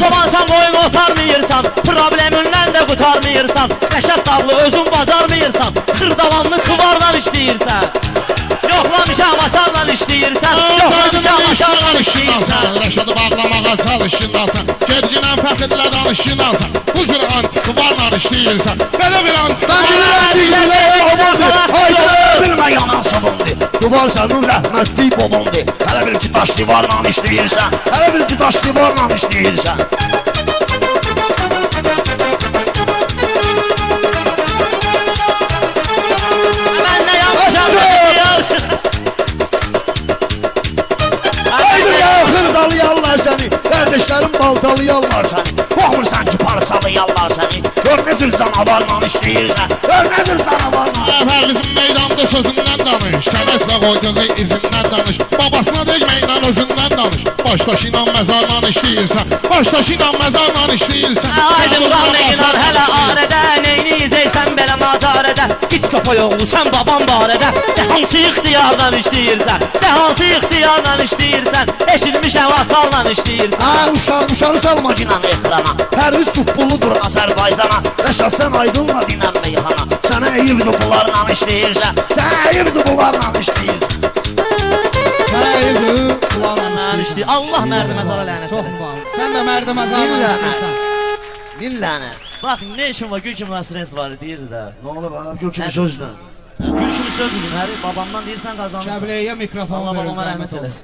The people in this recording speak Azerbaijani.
çobansan boyun otarmıyırsan, problemindən də qutarmıyırsan, Rəşad dağlı özün bacarmıyırsan, xırdalanlı tıvarla işləyirsən. Yoxlamışam açarla işləyirsən, yoxlamışam açarla işləyirsən. Rəşadı bağlamağa çalışındasan, gedginən fəxrlə danışındasan, bu cür antikvarla işləyirsən. Belə bir antikvar. Bilmə yanan sabundur. Duvar sənin rəhmətli babamdır. Hələ bil ki daş divarla işləyirsən. Hələ bil ki daş divarla işləyirsən. Mən nə yapmışam? Xırdalayarlar səni, qardeşlərin baltalayarlar səni. Baxmırsan ki parçalayarlar səni. Gör nə cür canavarla işləyirsən. Gör nə cür canavarla. Əfərimizin meydanda sözündən danış, sənətlə qoyduğu izindən danış, babasına degməklə özündən danış. Başdaşı ilə məzarla işləyirsən, başdaşı ilə məzarla işləyirsən. Aydın qalmayınar hələ arədə, neyniyəcəksən belə macarədə. Git köpək oğlu sən babam barədə, də hansı ixtiyardan işləyirsən, də hansı ixtiyardan işləyirsən, eşitmişəm atarla işləyirsən. Uşağı salma ginanı ekrana, pərviz çubbulludur Azərbaycana. Rəşad sən aydınla dinən meyxana, sənə əyirdi bunlarla işləyirsən, sənə əyirdi bunlarla işləyirsən. Sənə əyirdi bunlarla işləyirsən. Allah mərdi məzara lənət eləsin. Sən də mərdi məzarla işləyirsən. Min lənət. Bax, nə işin var, gül kimi stres var, deyirdi də. Nə olub abi, gül kimi sözdür. Gül kimi söz dedim, babamdan deyirsən qazanırsın. Şəbləyə mikrofon Allah verir, babama zəhmət rəhmət olur. eləsin.